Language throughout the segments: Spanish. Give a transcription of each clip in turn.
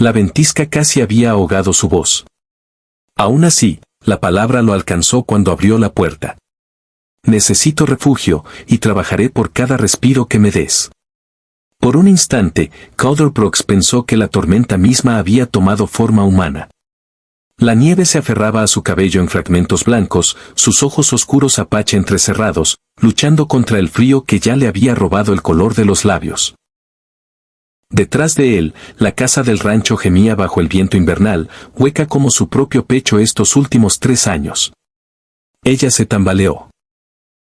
La ventisca casi había ahogado su voz. Aún así, la palabra lo alcanzó cuando abrió la puerta. Necesito refugio, y trabajaré por cada respiro que me des. Por un instante, Calder Brooks pensó que la tormenta misma había tomado forma humana. La nieve se aferraba a su cabello en fragmentos blancos, sus ojos oscuros apache entrecerrados, luchando contra el frío que ya le había robado el color de los labios. Detrás de él, la casa del rancho gemía bajo el viento invernal, hueca como su propio pecho estos últimos 3 años. Ella se tambaleó.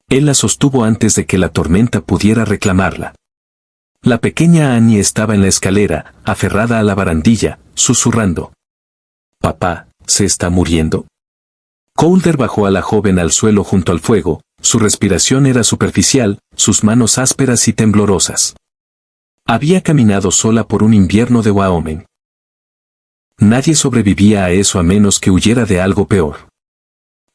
Él la sostuvo antes de que la tormenta pudiera reclamarla. La pequeña Annie estaba en la escalera, aferrada a la barandilla, susurrando. «Papá, ¿se está muriendo?» Calder bajó a la joven al suelo junto al fuego, su respiración era superficial, sus manos ásperas y temblorosas. Había caminado sola por un invierno de Wyoming. Nadie sobrevivía a eso a menos que huyera de algo peor.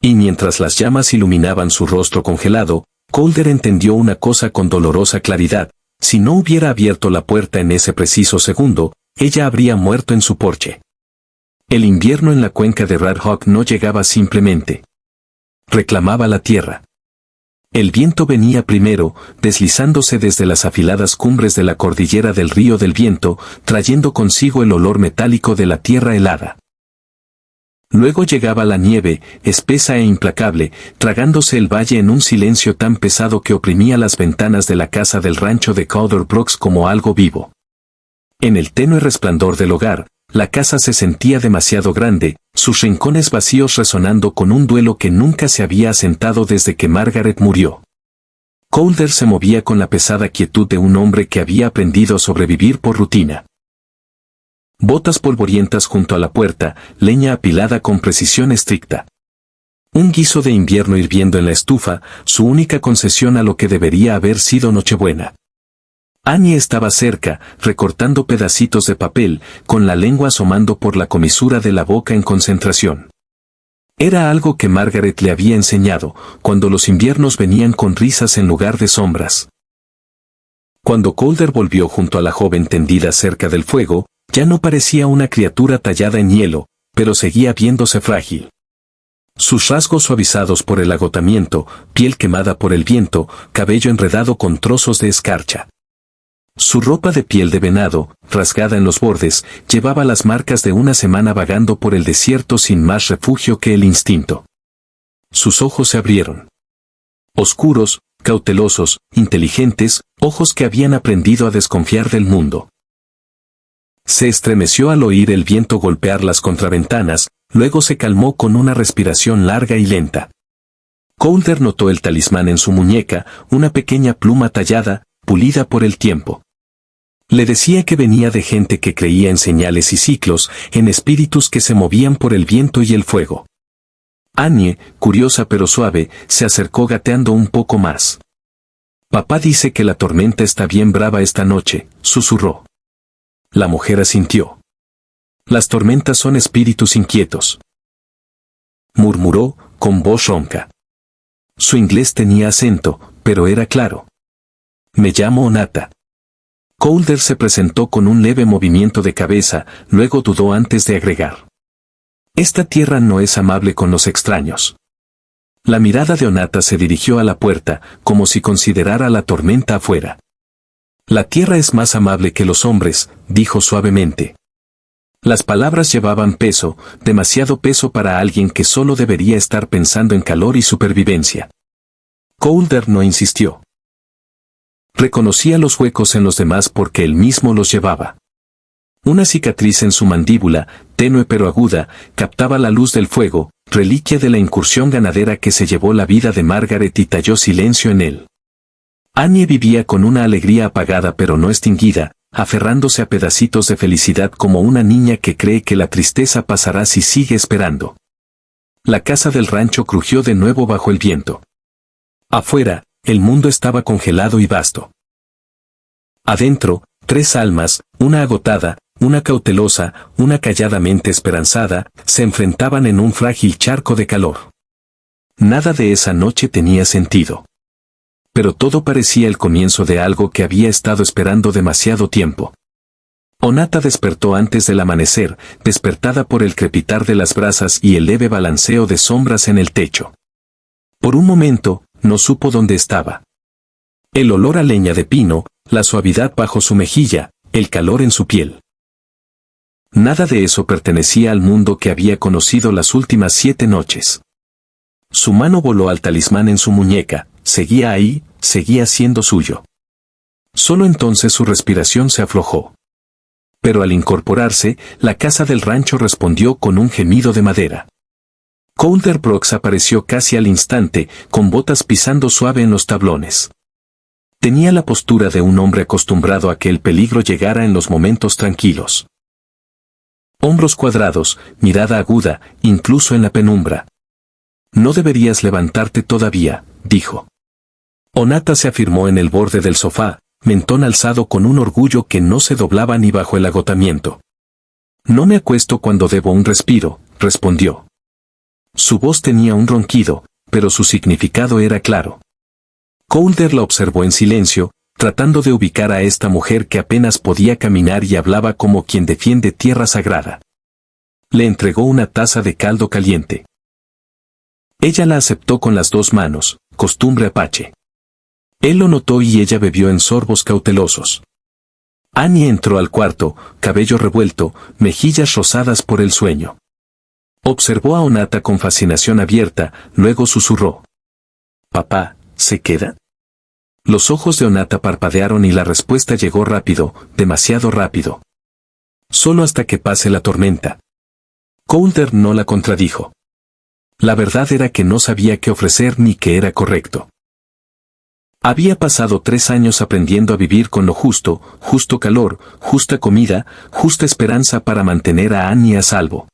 Y mientras las llamas iluminaban su rostro congelado, Calder entendió una cosa con dolorosa claridad. Si no hubiera abierto la puerta en ese preciso segundo, ella habría muerto en su porche. El invierno en la cuenca de Red Hawk no llegaba simplemente. Reclamaba la tierra. El viento venía primero, deslizándose desde las afiladas cumbres de la cordillera del Río del Viento, trayendo consigo el olor metálico de la tierra helada. Luego llegaba la nieve, espesa e implacable, tragándose el valle en un silencio tan pesado que oprimía las ventanas de la casa del rancho de Calder Brooks como algo vivo. En el tenue resplandor del hogar, la casa se sentía demasiado grande, sus rincones vacíos resonando con un duelo que nunca se había asentado desde que Margaret murió. Calder se movía con la pesada quietud de un hombre que había aprendido a sobrevivir por rutina. Botas polvorientas junto a la puerta, leña apilada con precisión estricta. Un guiso de invierno hirviendo en la estufa, su única concesión a lo que debería haber sido Nochebuena. Annie estaba cerca, recortando pedacitos de papel, con la lengua asomando por la comisura de la boca en concentración. Era algo que Margaret le había enseñado, cuando los inviernos venían con risas en lugar de sombras. Cuando Calder volvió junto a la joven tendida cerca del fuego, ya no parecía una criatura tallada en hielo, pero seguía viéndose frágil. Sus rasgos suavizados por el agotamiento, piel quemada por el viento, cabello enredado con trozos de escarcha. Su ropa de piel de venado, rasgada en los bordes, llevaba las marcas de una semana vagando por el desierto sin más refugio que el instinto. Sus ojos se abrieron. Oscuros, cautelosos, inteligentes, ojos que habían aprendido a desconfiar del mundo. Se estremeció al oír el viento golpear las contraventanas, luego se calmó con una respiración larga y lenta. Calder notó el talismán en su muñeca, una pequeña pluma tallada, pulida por el tiempo. Le decía que venía de gente que creía en señales y ciclos, en espíritus que se movían por el viento y el fuego. Annie, curiosa pero suave, se acercó gateando un poco más. «Papá dice que la tormenta está bien brava esta noche», susurró. La mujer asintió. «Las tormentas son espíritus inquietos», murmuró, con voz ronca. Su inglés tenía acento, pero era claro. «Me llamo Onata». Calder se presentó con un leve movimiento de cabeza, luego dudó antes de agregar. «Esta tierra no es amable con los extraños». La mirada de Onata se dirigió a la puerta, como si considerara la tormenta afuera. «La tierra es más amable que los hombres», dijo suavemente. Las palabras llevaban peso, demasiado peso para alguien que solo debería estar pensando en calor y supervivencia. Calder no insistió. Reconocía los huecos en los demás porque él mismo los llevaba. Una cicatriz en su mandíbula, tenue pero aguda, captaba la luz del fuego, reliquia de la incursión ganadera que se llevó la vida de Margaret y talló silencio en él. Annie vivía con una alegría apagada pero no extinguida, aferrándose a pedacitos de felicidad como una niña que cree que la tristeza pasará si sigue esperando. La casa del rancho crujió de nuevo bajo el viento. Afuera, el mundo estaba congelado y vasto. Adentro, 3 almas, una agotada, una cautelosa, una calladamente esperanzada, se enfrentaban en un frágil charco de calor. Nada de esa noche tenía sentido. Pero todo parecía el comienzo de algo que había estado esperando demasiado tiempo. Onata despertó antes del amanecer, despertada por el crepitar de las brasas y el leve balanceo de sombras en el techo. Por un momento, no supo dónde estaba. El olor a leña de pino, la suavidad bajo su mejilla, el calor en su piel. Nada de eso pertenecía al mundo que había conocido las últimas 7 noches. Su mano voló al talismán en su muñeca, seguía ahí, seguía siendo suyo. Solo entonces su respiración se aflojó. Pero al incorporarse, la casa del rancho respondió con un gemido de madera. Coulter Brooks apareció casi al instante, con botas pisando suave en los tablones. Tenía la postura de un hombre acostumbrado a que el peligro llegara en los momentos tranquilos. Hombros cuadrados, mirada aguda, incluso en la penumbra. No deberías levantarte todavía, dijo. Onata se afirmó en el borde del sofá, mentón alzado con un orgullo que no se doblaba ni bajo el agotamiento. No me acuesto cuando debo un respiro, respondió. Su voz tenía un ronquido, pero su significado era claro. Coulter la observó en silencio, tratando de ubicar a esta mujer que apenas podía caminar y hablaba como quien defiende tierra sagrada. Le entregó una taza de caldo caliente. Ella la aceptó con las 2 manos, costumbre apache. Él lo notó y ella bebió en sorbos cautelosos. Annie entró al cuarto, cabello revuelto, mejillas rosadas por el sueño. Observó a Onata con fascinación abierta, luego susurró. «Papá, ¿se queda?» Los ojos de Onata parpadearon y la respuesta llegó rápido, demasiado rápido. «Solo hasta que pase la tormenta». Coulter no la contradijo. La verdad era que no sabía qué ofrecer ni qué era correcto. Había pasado 3 años aprendiendo a vivir con lo justo, justo calor, justa comida, justa esperanza para mantener a Annie a salvo.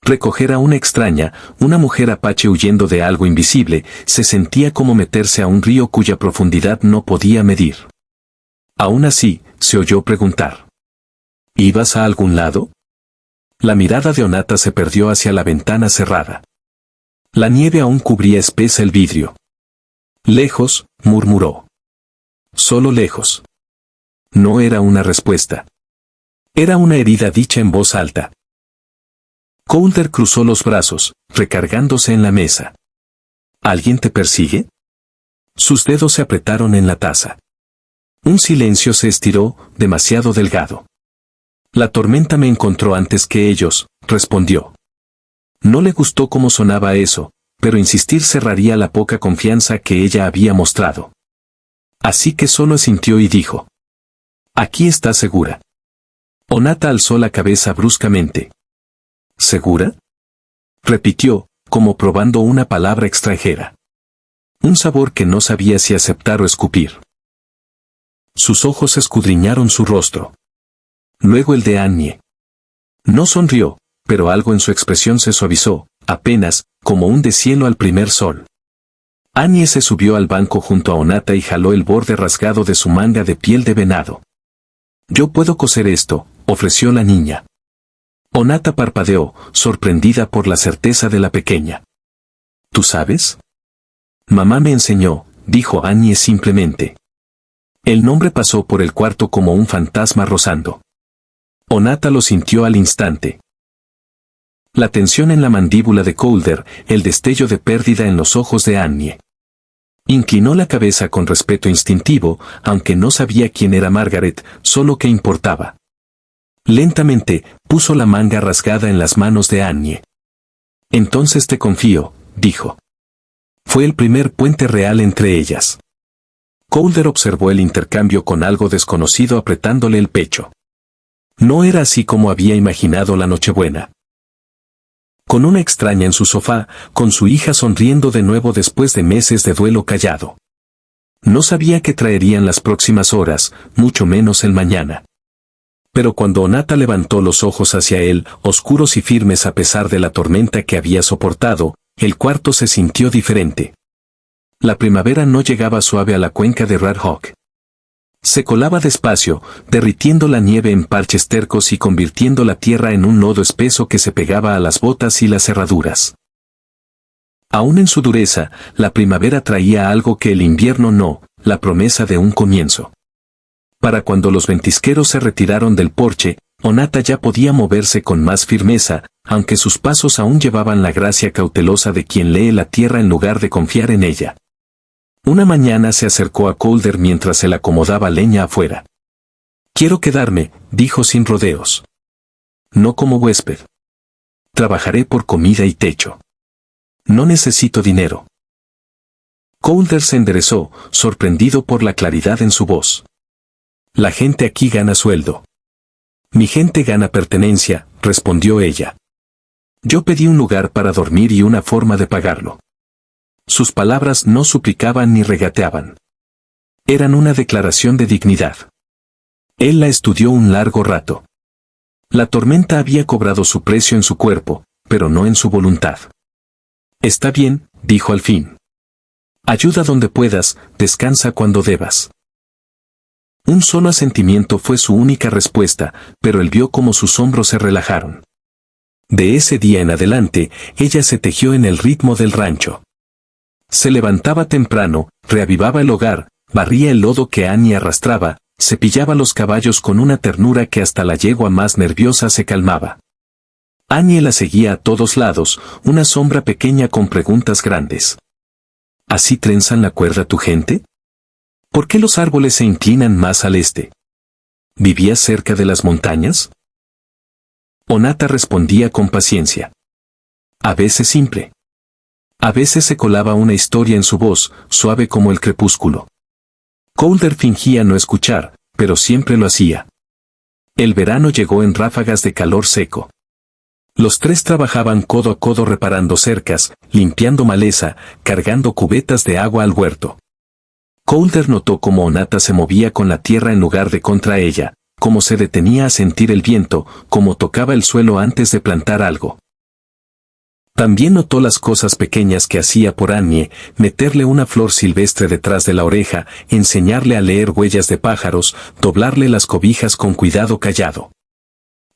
Recoger a una extraña, una mujer apache huyendo de algo invisible, se sentía como meterse a un río cuya profundidad no podía medir. Aún así, se oyó preguntar. ¿Ibas a algún lado? La mirada de Onata se perdió hacia la ventana cerrada. La nieve aún cubría espesa el vidrio. Lejos, murmuró. Solo lejos. No era una respuesta. Era una herida dicha en voz alta. Coulter cruzó los brazos, recargándose en la mesa. ¿Alguien te persigue? Sus dedos se apretaron en la taza. Un silencio se estiró, demasiado delgado. La tormenta me encontró antes que ellos, respondió. No le gustó cómo sonaba eso, pero insistir cerraría la poca confianza que ella había mostrado. Así que solo asintió y dijo. Aquí está segura. Onata alzó la cabeza bruscamente. ¿Segura? Repitió, como probando una palabra extranjera. Un sabor que no sabía si aceptar o escupir. Sus ojos escudriñaron su rostro. Luego el de Annie. No sonrió, pero algo en su expresión se suavizó, apenas, como un deshielo al primer sol. Annie se subió al banco junto a Onata y jaló el borde rasgado de su manga de piel de venado. «Yo puedo coser esto», ofreció la niña. Onata parpadeó, sorprendida por la certeza de la pequeña. «¿Tú sabes?» «Mamá me enseñó», dijo Annie simplemente. El nombre pasó por el cuarto como un fantasma rozando. Onata lo sintió al instante. La tensión en la mandíbula de Coulter, el destello de pérdida en los ojos de Annie. Inclinó la cabeza con respeto instintivo, aunque no sabía quién era Margaret, solo qué importaba. Lentamente, puso la manga rasgada en las manos de Annie. «Entonces te confío», dijo. Fue el primer puente real entre ellas. Coulter observó el intercambio con algo desconocido apretándole el pecho. No era así como había imaginado la Nochebuena. Con una extraña en su sofá, con su hija sonriendo de nuevo después de meses de duelo callado. No sabía qué traerían las próximas horas, mucho menos el mañana. Pero cuando Onata levantó los ojos hacia él, oscuros y firmes a pesar de la tormenta que había soportado, el cuarto se sintió diferente. La primavera no llegaba suave a la cuenca de Red Hawk. Se colaba despacio, derritiendo la nieve en parches tercos y convirtiendo la tierra en un lodo espeso que se pegaba a las botas y las cerraduras. Aún en su dureza, la primavera traía algo que el invierno no, la promesa de un comienzo. Para cuando los ventisqueros se retiraron del porche, Onata ya podía moverse con más firmeza, aunque sus pasos aún llevaban la gracia cautelosa de quien lee la tierra en lugar de confiar en ella. Una mañana se acercó a Calder mientras él acomodaba leña afuera. «Quiero quedarme», dijo sin rodeos. «No como huésped. Trabajaré por comida y techo. No necesito dinero». Calder se enderezó, sorprendido por la claridad en su voz. «La gente aquí gana sueldo». «Mi gente gana pertenencia», respondió ella. «Yo pedí un lugar para dormir y una forma de pagarlo». Sus palabras no suplicaban ni regateaban. Eran una declaración de dignidad. Él la estudió un largo rato. La tormenta había cobrado su precio en su cuerpo, pero no en su voluntad. «Está bien», dijo al fin. «Ayuda donde puedas, descansa cuando debas». Un solo asentimiento fue su única respuesta, pero él vio cómo sus hombros se relajaron. De ese día en adelante, ella se tejió en el ritmo del rancho. Se levantaba temprano, reavivaba el hogar, barría el lodo que Annie arrastraba, cepillaba los caballos con una ternura que hasta la yegua más nerviosa se calmaba. Annie la seguía a todos lados, una sombra pequeña con preguntas grandes. ¿Así trenzan la cuerda tu gente? ¿Por qué los árboles se inclinan más al este? ¿Vivías cerca de las montañas? Onata respondía con paciencia. A veces simple. A veces se colaba una historia en su voz, suave como el crepúsculo. Calder fingía no escuchar, pero siempre lo hacía. El verano llegó en ráfagas de calor seco. Los tres trabajaban codo a codo reparando cercas, limpiando maleza, cargando cubetas de agua al huerto. Calder notó cómo Onata se movía con la tierra en lugar de contra ella, cómo se detenía a sentir el viento, cómo tocaba el suelo antes de plantar algo. También notó las cosas pequeñas que hacía por Annie, meterle una flor silvestre detrás de la oreja, enseñarle a leer huellas de pájaros, doblarle las cobijas con cuidado callado.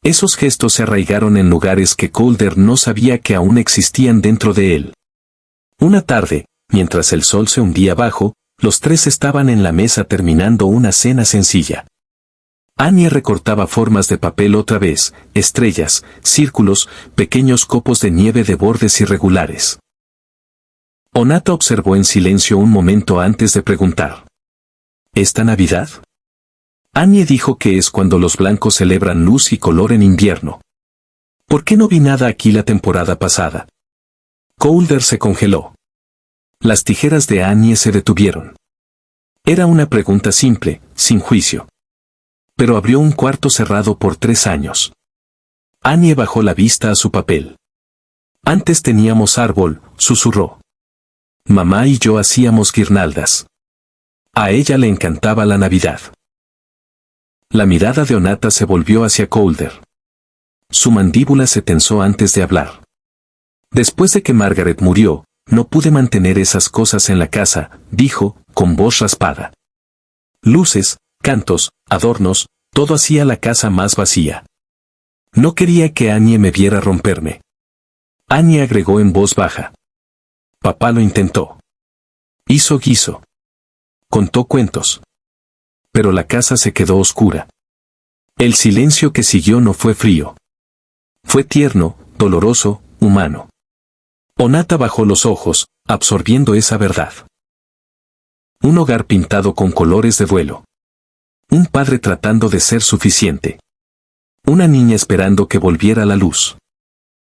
Esos gestos se arraigaron en lugares que Calder no sabía que aún existían dentro de él. Una tarde, mientras el sol se hundía abajo, los tres estaban en la mesa terminando una cena sencilla. Annie recortaba formas de papel otra vez, estrellas, círculos, pequeños copos de nieve de bordes irregulares. Onata observó en silencio un momento antes de preguntar. ¿Esta Navidad? Annie dijo que es cuando los blancos celebran luz y color en invierno. ¿Por qué no vi nada aquí la temporada pasada? Calder se congeló. Las tijeras de Annie se detuvieron. Era una pregunta simple, sin juicio. Pero abrió un cuarto cerrado por 3 años. Annie bajó la vista a su papel. Antes teníamos árbol, susurró. Mamá y yo hacíamos guirnaldas. A ella le encantaba la Navidad. La mirada de Onata se volvió hacia Calder. Su mandíbula se tensó antes de hablar. Después de que Margaret murió, no pude mantener esas cosas en la casa, dijo, con voz raspada. Luces, cantos, adornos, todo hacía la casa más vacía. No quería que Annie me viera romperme. Annie agregó en voz baja. Papá lo intentó. Hizo guiso. Contó cuentos. Pero la casa se quedó oscura. El silencio que siguió no fue frío. Fue tierno, doloroso, humano. Onata bajó los ojos, absorbiendo esa verdad. Un hogar pintado con colores de vuelo. Un padre tratando de ser suficiente. Una niña esperando que volviera la luz.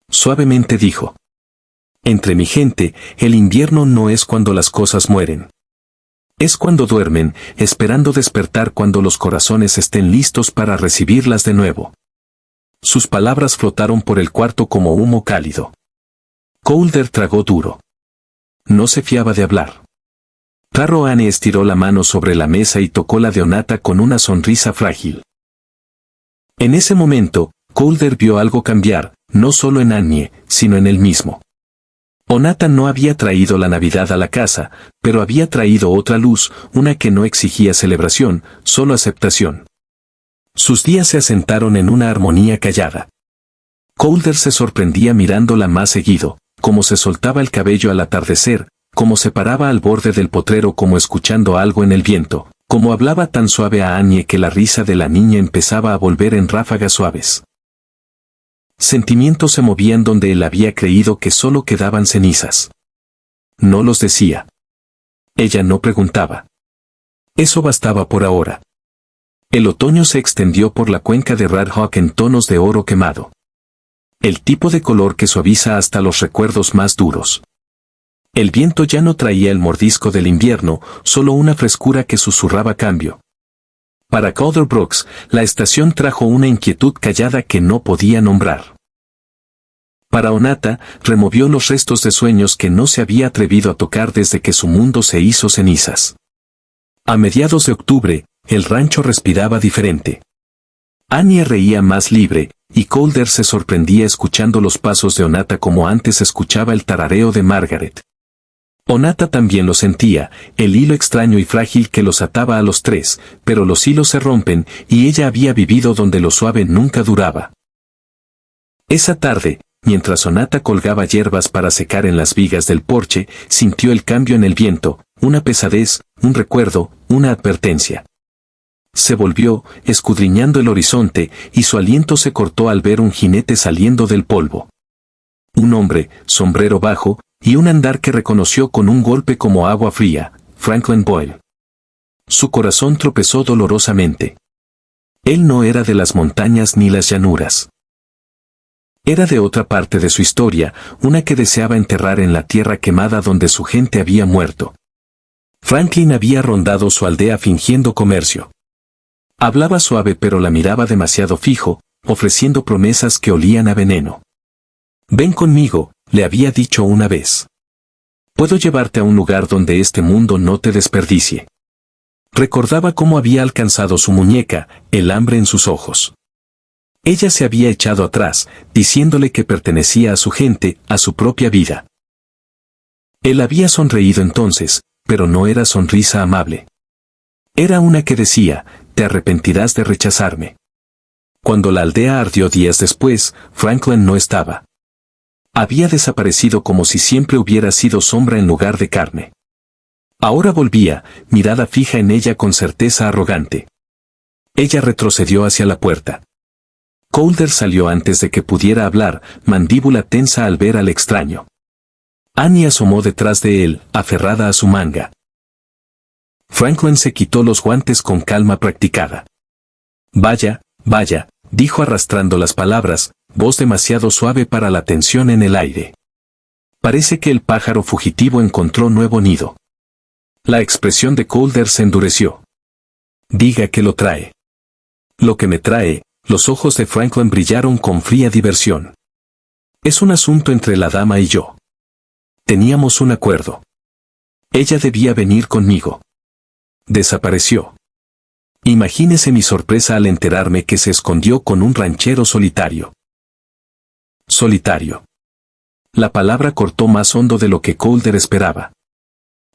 Suavemente dijo. Entre mi gente, el invierno no es cuando las cosas mueren. Es cuando duermen, esperando despertar cuando los corazones estén listos para recibirlas de nuevo. Sus palabras flotaron por el cuarto como humo cálido. Calder tragó duro. No se fiaba de hablar. Raro Annie estiró la mano sobre la mesa y tocó la de Onata con una sonrisa frágil. En ese momento, Calder vio algo cambiar, no solo en Annie, sino en él mismo. Onata no había traído la Navidad a la casa, pero había traído otra luz, una que no exigía celebración, solo aceptación. Sus días se asentaron en una armonía callada. Calder se sorprendía mirándola más seguido, como se soltaba el cabello al atardecer, como se paraba al borde del potrero como escuchando algo en el viento, Como hablaba tan suave a Annie que la risa de la niña empezaba a volver en ráfagas suaves. Sentimientos se movían donde él había creído que solo quedaban cenizas. No los decía. Ella no preguntaba. Eso bastaba por ahora. El otoño se extendió por la cuenca de Red Hawk en tonos de oro quemado. El tipo de color que suaviza hasta los recuerdos más duros. El viento ya no traía el mordisco del invierno, solo una frescura que susurraba cambio. Para Calder Brooks, la estación trajo una inquietud callada que no podía nombrar. Para Onata, removió los restos de sueños que no se había atrevido a tocar desde que su mundo se hizo cenizas. A mediados de octubre, el rancho respiraba diferente. Annie reía más libre, y Calder se sorprendía escuchando los pasos de Onata como antes escuchaba el tarareo de Margaret. Onata también lo sentía, el hilo extraño y frágil que los ataba a los tres, pero los hilos se rompen, y ella había vivido donde lo suave nunca duraba. Esa tarde, mientras Onata colgaba hierbas para secar en las vigas del porche, sintió el cambio en el viento, una pesadez, un recuerdo, una advertencia. Se volvió, escudriñando el horizonte, y su aliento se cortó al ver un jinete saliendo del polvo. Un hombre, sombrero bajo, y un andar que reconoció con un golpe como agua fría, Franklin Boyle. Su corazón tropezó dolorosamente. Él no era de las montañas ni las llanuras. Era de otra parte de su historia, una que deseaba enterrar en la tierra quemada donde su gente había muerto. Franklin había rondado su aldea fingiendo comercio. Hablaba suave pero la miraba demasiado fijo, ofreciendo promesas que olían a veneno. «Ven conmigo», le había dicho una vez. «Puedo llevarte a un lugar donde este mundo no te desperdicie». Recordaba cómo había alcanzado su muñeca, el hambre en sus ojos. Ella se había echado atrás, diciéndole que pertenecía a su gente, a su propia vida. Él había sonreído entonces, pero no era sonrisa amable. Era una que decía, «Te arrepentirás de rechazarme». Cuando la aldea ardió días después, Franklin no estaba. Había desaparecido como si siempre hubiera sido sombra en lugar de carne. Ahora volvía, mirada fija en ella con certeza arrogante. Ella retrocedió hacia la puerta. Calder salió antes de que pudiera hablar, mandíbula tensa al ver al extraño. Annie asomó detrás de él, aferrada a su manga. Franklin se quitó los guantes con calma practicada. «Vaya, vaya», dijo arrastrando las palabras, voz demasiado suave para la tensión en el aire. Parece que el pájaro fugitivo encontró nuevo nido. La expresión de Calder se endureció. «Diga que lo trae». «Lo que me trae», los ojos de Franklin brillaron con fría diversión. «Es un asunto entre la dama y yo. Teníamos un acuerdo. Ella debía venir conmigo. Desapareció. Imagínese mi sorpresa al enterarme que se escondió con un ranchero solitario». Solitario. La palabra cortó más hondo de lo que Calder esperaba.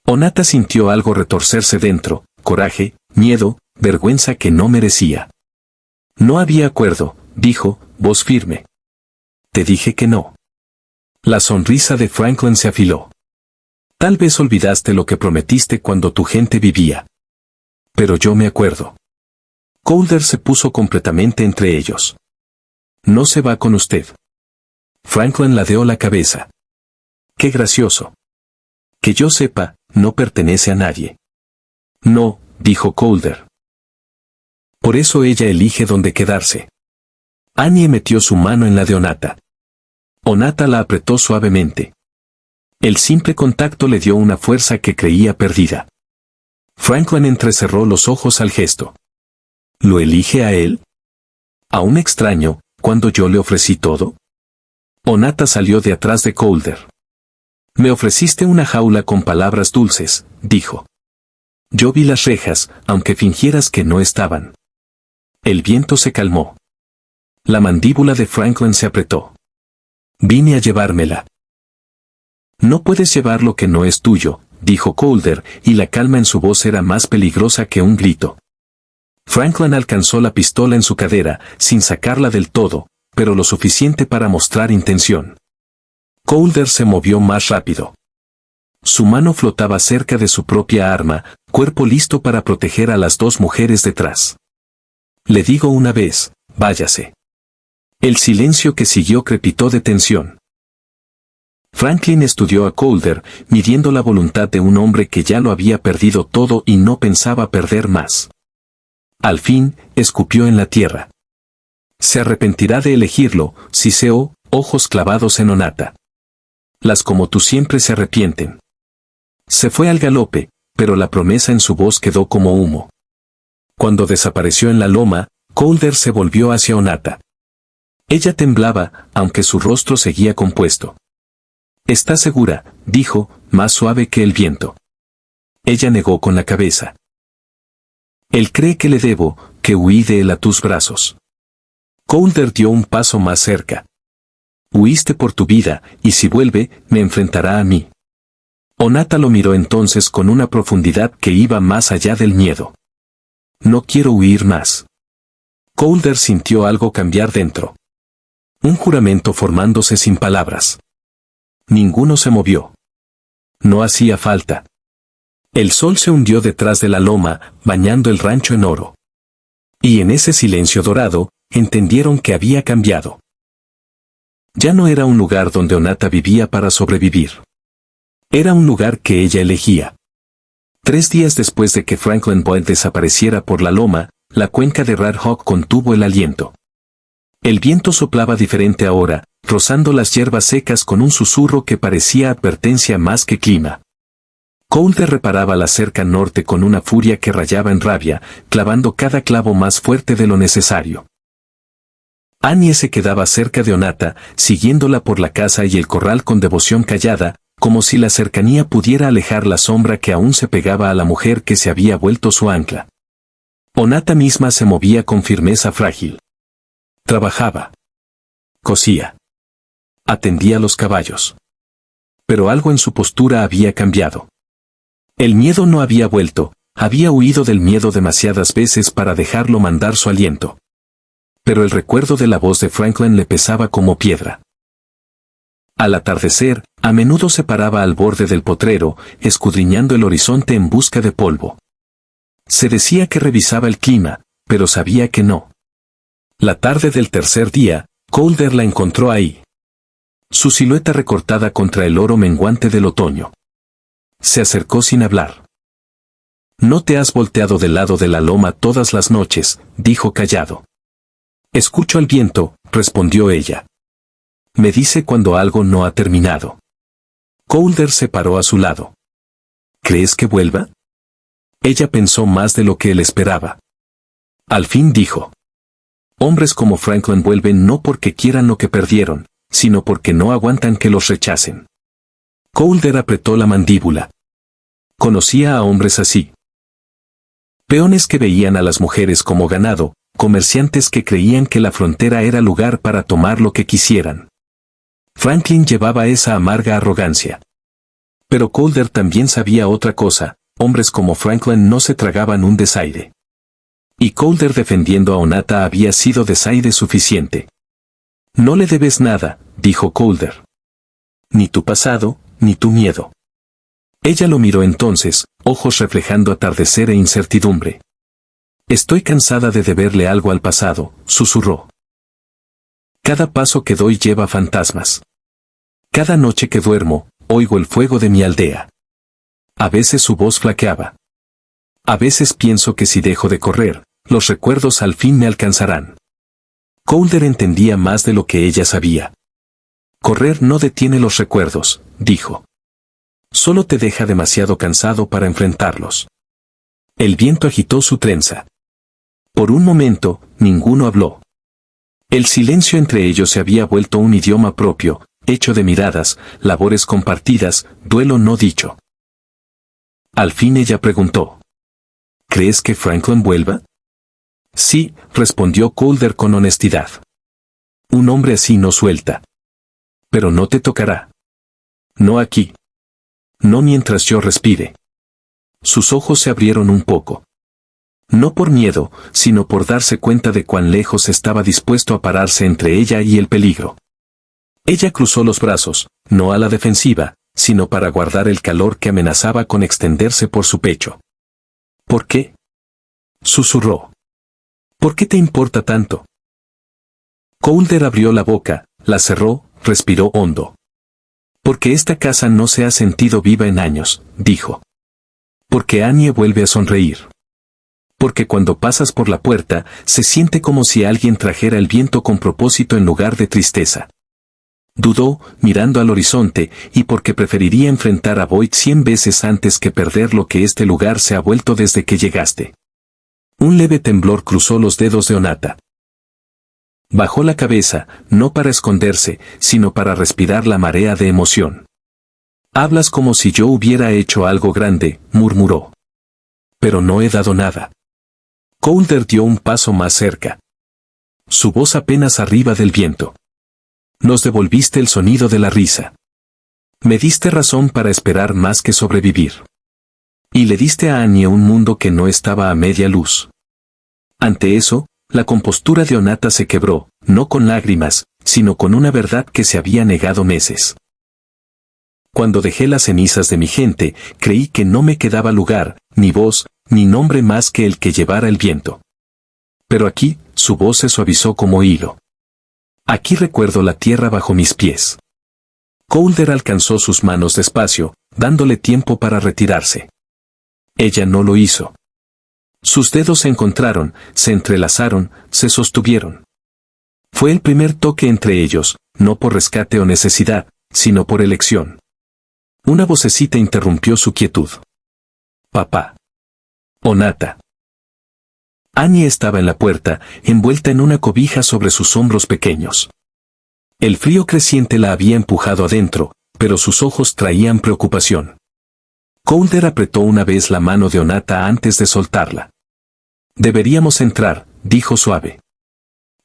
Onata sintió algo retorcerse dentro, coraje, miedo, vergüenza que no merecía. «No había acuerdo», dijo, voz firme. «Te dije que no». La sonrisa de Franklin se afiló. «Tal vez olvidaste lo que prometiste cuando tu gente vivía. Pero yo me acuerdo». Calder se puso completamente entre ellos. «No se va con usted». Franklin ladeó la cabeza. «Qué gracioso. Que yo sepa, no pertenece a nadie». «No», dijo Calder. «Por eso ella elige dónde quedarse». Annie metió su mano en la de Onata. Onata la apretó suavemente. El simple contacto le dio una fuerza que creía perdida. Franklin entrecerró los ojos al gesto. ¿Lo elige a él? ¿A un extraño, cuando yo le ofrecí todo? Onata salió de atrás de Calder. «Me ofreciste una jaula con palabras dulces», dijo. «Yo vi las rejas, aunque fingieras que no estaban». El viento se calmó. La mandíbula de Franklin se apretó. «Vine a llevármela». «No puedes llevar lo que no es tuyo», dijo Calder, y la calma en su voz era más peligrosa que un grito. Franklin alcanzó la pistola en su cadera, sin sacarla del todo, pero lo suficiente para mostrar intención. Calder se movió más rápido. Su mano flotaba cerca de su propia arma, cuerpo listo para proteger a las dos mujeres detrás. Le digo una vez, váyase. El silencio que siguió crepitó de tensión. Franklin estudió a Calder, midiendo la voluntad de un hombre que ya lo había perdido todo y no pensaba perder más. Al fin, escupió en la tierra. Se arrepentirá de elegirlo, siseó, ojos clavados en Onata. Las como tú siempre se arrepienten. Se fue al galope, pero la promesa en su voz quedó como humo. Cuando desapareció en la loma, Calder se volvió hacia Onata. Ella temblaba, aunque su rostro seguía compuesto. «¿Está segura?», dijo, más suave que el viento. Ella negó con la cabeza. «Él cree que le debo, que huí de él a tus brazos». Calder dio un paso más cerca. «Huiste por tu vida, y si vuelve, me enfrentará a mí». Onata lo miró entonces con una profundidad que iba más allá del miedo. «No quiero huir más». Calder sintió algo cambiar dentro. Un juramento formándose sin palabras. Ninguno se movió. No hacía falta. El sol se hundió detrás de la loma, bañando el rancho en oro. Y en ese silencio dorado, entendieron que había cambiado. Ya no era un lugar donde Onata vivía para sobrevivir. Era un lugar que ella elegía. 3 días después de que Franklin Boyd desapareciera por la loma, la cuenca de Red Hawk contuvo el aliento. El viento soplaba diferente ahora, rozando las hierbas secas con un susurro que parecía advertencia más que clima. Calder reparaba la cerca norte con una furia que rayaba en rabia, clavando cada clavo más fuerte de lo necesario. Annie se quedaba cerca de Onata, siguiéndola por la casa y el corral con devoción callada, como si la cercanía pudiera alejar la sombra que aún se pegaba a la mujer que se había vuelto su ancla. Onata misma se movía con firmeza frágil. Trabajaba. Cosía. Atendía a los caballos. Pero algo en su postura había cambiado. El miedo no había vuelto, había huido del miedo demasiadas veces para dejarlo mandar su aliento. Pero el recuerdo de la voz de Franklin le pesaba como piedra. Al atardecer, a menudo se paraba al borde del potrero, escudriñando el horizonte en busca de polvo. Se decía que revisaba el clima, pero sabía que no. La tarde del tercer día, Calder la encontró ahí. Su silueta recortada contra el oro menguante del otoño. Se acercó sin hablar. «No te has volteado del lado de la loma todas las noches», dijo callado. «Escucho el viento», respondió ella. «Me dice cuando algo no ha terminado». Calder se paró a su lado. «¿Crees que vuelva?» Ella pensó más de lo que él esperaba. Al fin dijo. «Hombres como Franklin vuelven no porque quieran lo que perdieron, sino porque no aguantan que los rechacen». Calder apretó la mandíbula. Conocía a hombres así. Peones que veían a las mujeres como ganado, comerciantes que creían que la frontera era lugar para tomar lo que quisieran. Franklin llevaba esa amarga arrogancia. Pero Calder también sabía otra cosa, hombres como Franklin no se tragaban un desaire. Y Calder defendiendo a Onata había sido desaire suficiente. «No le debes nada», dijo Calder. «Ni tu pasado, ni tu miedo». Ella lo miró entonces, ojos reflejando atardecer e incertidumbre. «Estoy cansada de deberle algo al pasado», susurró. «Cada paso que doy lleva fantasmas. Cada noche que duermo, oigo el fuego de mi aldea». A veces su voz flaqueaba. «A veces pienso que si dejo de correr, los recuerdos al fin me alcanzarán». Calder entendía más de lo que ella sabía. «Correr no detiene los recuerdos», dijo. «Solo te deja demasiado cansado para enfrentarlos». El viento agitó su trenza. Por un momento, ninguno habló. El silencio entre ellos se había vuelto un idioma propio, hecho de miradas, labores compartidas, duelo no dicho. Al fin ella preguntó. «¿Crees que Franklin vuelva?» «Sí», respondió Calder con honestidad. «Un hombre así no suelta. Pero no te tocará. No aquí. No mientras yo respire». Sus ojos se abrieron un poco. No por miedo, sino por darse cuenta de cuán lejos estaba dispuesto a pararse entre ella y el peligro. Ella cruzó los brazos, no a la defensiva, sino para guardar el calor que amenazaba con extenderse por su pecho. ¿Por qué?, susurró. ¿Por qué te importa tanto? Colder abrió la boca, la cerró, respiró hondo. Porque esta casa no se ha sentido viva en años, dijo. Porque Annie vuelve a sonreír. Porque cuando pasas por la puerta, se siente como si alguien trajera el viento con propósito en lugar de tristeza. Dudó, mirando al horizonte, y porque preferiría enfrentar a Boyd 100 veces antes que perder lo que este lugar se ha vuelto desde que llegaste. Un leve temblor cruzó los dedos de Onata. Bajó la cabeza, no para esconderse, sino para respirar la marea de emoción. Hablas como si yo hubiera hecho algo grande, murmuró. Pero no he dado nada. Colder dio un paso más cerca. Su voz apenas arriba del viento. Nos devolviste el sonido de la risa. Me diste razón para esperar más que sobrevivir. Y le diste a Annie un mundo que no estaba a media luz. Ante eso, la compostura de Onata se quebró, no con lágrimas, sino con una verdad que se había negado meses. Cuando dejé las cenizas de mi gente, creí que no me quedaba lugar, ni voz, ni nombre más que el que llevara el viento. Pero aquí, su voz se suavizó como hilo. Aquí recuerdo la tierra bajo mis pies. Colder alcanzó sus manos despacio, dándole tiempo para retirarse. Ella no lo hizo. Sus dedos se encontraron, se entrelazaron, se sostuvieron. Fue el primer toque entre ellos, no por rescate o necesidad, sino por elección. Una vocecita interrumpió su quietud. Papá. Onata. Annie estaba en la puerta, envuelta en una cobija sobre sus hombros pequeños. El frío creciente la había empujado adentro, pero sus ojos traían preocupación. Colder apretó una vez la mano de Onata antes de soltarla. Deberíamos entrar, dijo suave.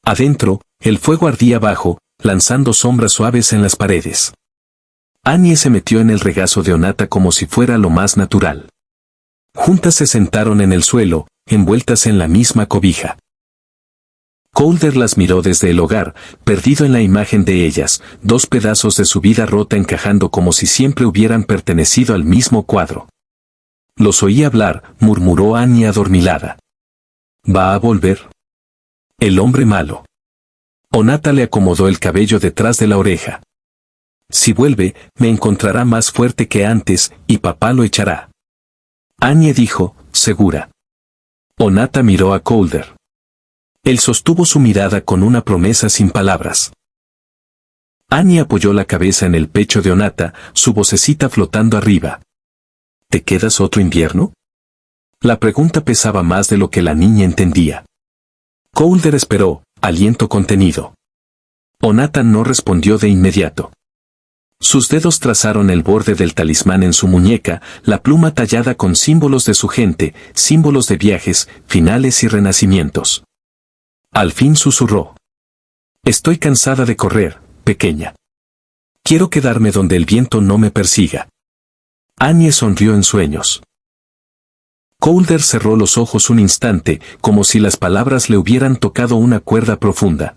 Adentro, el fuego ardía bajo, lanzando sombras suaves en las paredes. Annie se metió en el regazo de Onata como si fuera lo más natural. Juntas se sentaron en el suelo, envueltas en la misma cobija. Colder las miró desde el hogar, perdido en la imagen de ellas, dos pedazos de su vida rota encajando como si siempre hubieran pertenecido al mismo cuadro. Los oí hablar, murmuró Annie adormilada. ¿Va a volver? El hombre malo. Onata le acomodó el cabello detrás de la oreja. Si vuelve, me encontrará más fuerte que antes, y papá lo echará. Annie dijo, segura. Onata miró a Colder. Él sostuvo su mirada con una promesa sin palabras. Annie apoyó la cabeza en el pecho de Onata, su vocecita flotando arriba. ¿Te quedas otro invierno? La pregunta pesaba más de lo que la niña entendía. Colder esperó, aliento contenido. Onata no respondió de inmediato. Sus dedos trazaron el borde del talismán en su muñeca, la pluma tallada con símbolos de su gente, símbolos de viajes, finales y renacimientos. Al fin susurró. Estoy cansada de correr, pequeña. Quiero quedarme donde el viento no me persiga. Annie sonrió en sueños. Colder cerró los ojos un instante, como si las palabras le hubieran tocado una cuerda profunda.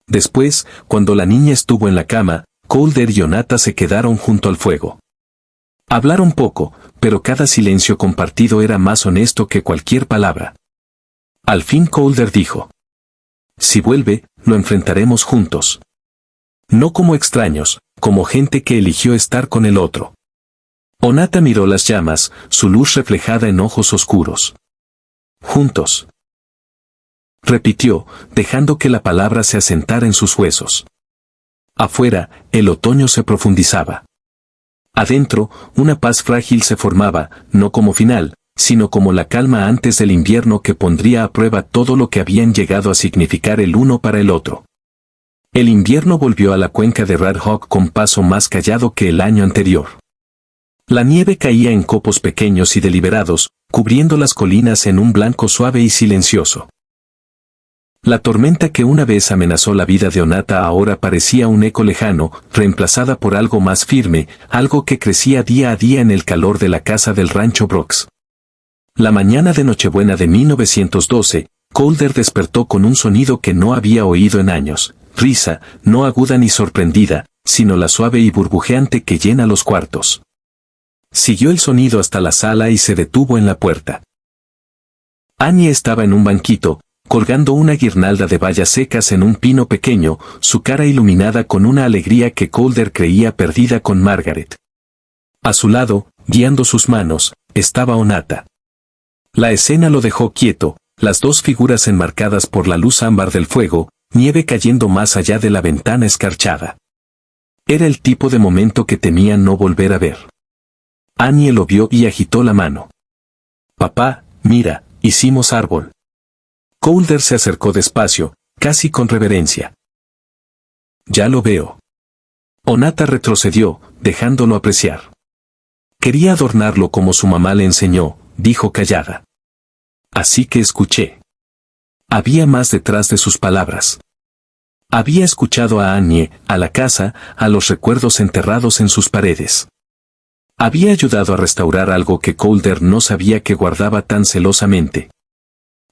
Después, cuando la niña estuvo en la cama, Colder y Onata se quedaron junto al fuego. Hablaron poco, pero cada silencio compartido era más honesto que cualquier palabra. Al fin Colder dijo. Si vuelve, lo enfrentaremos juntos. No como extraños, como gente que eligió estar con el otro. Onata miró las llamas, su luz reflejada en ojos oscuros. Juntos. Repitió, dejando que la palabra se asentara en sus huesos. Afuera, el otoño se profundizaba. Adentro, una paz frágil se formaba, no como final, sino como la calma antes del invierno que pondría a prueba todo lo que habían llegado a significar el uno para el otro. El invierno volvió a la cuenca de Red Hawk con paso más callado que el año anterior. La nieve caía en copos pequeños y deliberados, cubriendo las colinas en un blanco suave y silencioso. La tormenta que una vez amenazó la vida de Onata ahora parecía un eco lejano, reemplazada por algo más firme, algo que crecía día a día en el calor de la casa del rancho Brooks. La mañana de Nochebuena de 1912, Colder despertó con un sonido que no había oído en años, risa, no aguda ni sorprendida, sino la suave y burbujeante que llena los cuartos. Siguió el sonido hasta la sala y se detuvo en la puerta. Annie estaba en un banquito, colgando una guirnalda de bayas secas en un pino pequeño, su cara iluminada con una alegría que Calder creía perdida con Margaret. A su lado, guiando sus manos, estaba Onata. La escena lo dejó quieto, las dos figuras enmarcadas por la luz ámbar del fuego, nieve cayendo más allá de la ventana escarchada. Era el tipo de momento que temía no volver a ver. Annie lo vio y agitó la mano. «Papá, mira, hicimos árbol». Calder se acercó despacio, casi con reverencia. «Ya lo veo». Onata retrocedió, dejándolo apreciar. «Quería adornarlo como su mamá le enseñó», dijo callada. «Así que escuché». Había más detrás de sus palabras. Había escuchado a Annie, a la casa, a los recuerdos enterrados en sus paredes. Había ayudado a restaurar algo que Calder no sabía que guardaba tan celosamente.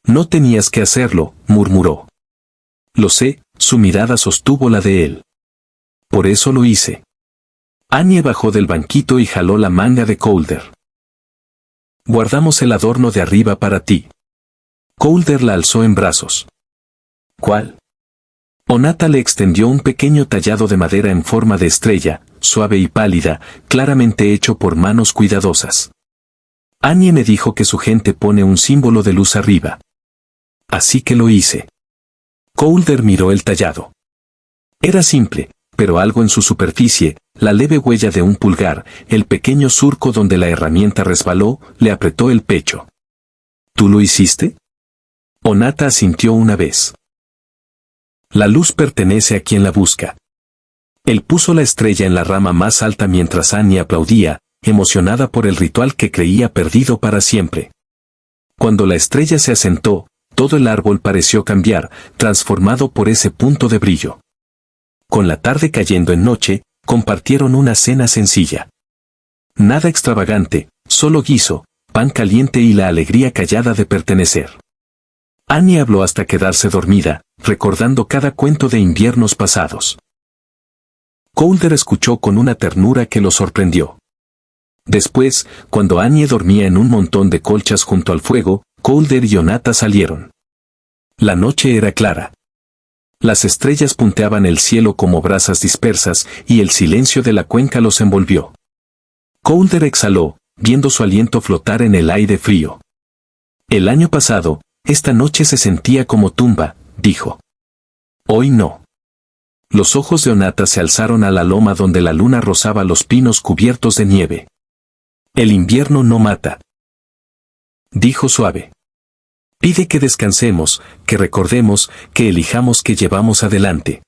«No tenías que hacerlo», murmuró. «Lo sé», su mirada sostuvo la de él. «Por eso lo hice». Annie bajó del banquito y jaló la manga de Calder. «Guardamos el adorno de arriba para ti». Calder la alzó en brazos. «¿Cuál?» Onata le extendió un pequeño tallado de madera en forma de estrella, suave y pálida, claramente hecho por manos cuidadosas. Annie me dijo que su gente pone un símbolo de luz arriba. Así que lo hice. Calder miró el tallado. Era simple, pero algo en su superficie, la leve huella de un pulgar, el pequeño surco donde la herramienta resbaló, le apretó el pecho. ¿Tú lo hiciste? Onata asintió una vez. La luz pertenece a quien la busca. Él puso la estrella en la rama más alta mientras Annie aplaudía, emocionada por el ritual que creía perdido para siempre. Cuando la estrella se asentó, todo el árbol pareció cambiar, transformado por ese punto de brillo. Con la tarde cayendo en noche, compartieron una cena sencilla. Nada extravagante, solo guiso, pan caliente y la alegría callada de pertenecer. Annie habló hasta quedarse dormida, recordando cada cuento de inviernos pasados. Calder escuchó con una ternura que lo sorprendió. Después, cuando Annie dormía en un montón de colchas junto al fuego, Calder y Onata salieron. La noche era clara. Las estrellas punteaban el cielo como brasas dispersas y el silencio de la cuenca los envolvió. Calder exhaló, viendo su aliento flotar en el aire frío. El año pasado, esta noche se sentía como tumba, dijo. Hoy no. Los ojos de Onata se alzaron a la loma donde la luna rozaba los pinos cubiertos de nieve. El invierno no mata. Dijo suave. Pide que descansemos, que recordemos, que elijamos que llevamos adelante.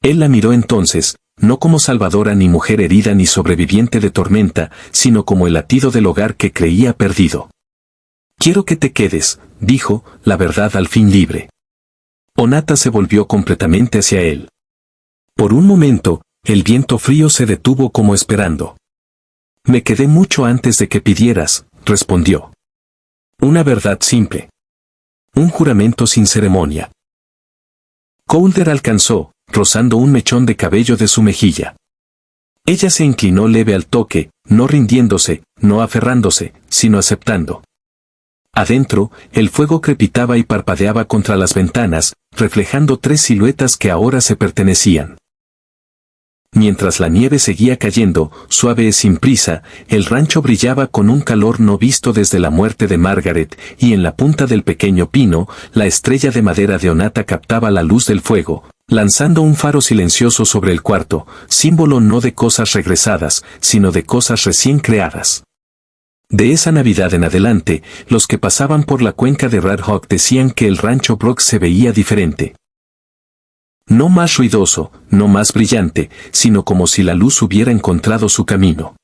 Él la miró entonces, no como salvadora ni mujer herida ni sobreviviente de tormenta, sino como el latido del hogar que creía perdido. Quiero que te quedes, dijo, la verdad al fin libre. Onata se volvió completamente hacia él. Por un momento, el viento frío se detuvo como esperando. Me quedé mucho antes de que pidieras, respondió. Una verdad simple. Un juramento sin ceremonia. Calder alcanzó, rozando un mechón de cabello de su mejilla. Ella se inclinó leve al toque, no rindiéndose, no aferrándose, sino aceptando. Adentro, el fuego crepitaba y parpadeaba contra las ventanas, reflejando tres siluetas que ahora se pertenecían. Mientras la nieve seguía cayendo, suave y sin prisa, el rancho brillaba con un calor no visto desde la muerte de Margaret, y en la punta del pequeño pino, la estrella de madera de Onata captaba la luz del fuego, lanzando un faro silencioso sobre el cuarto, símbolo no de cosas regresadas, sino de cosas recién creadas. De esa Navidad en adelante, los que pasaban por la cuenca de Red Hawk decían que el rancho Brock se veía diferente. No más ruidoso, no más brillante, sino como si la luz hubiera encontrado su camino.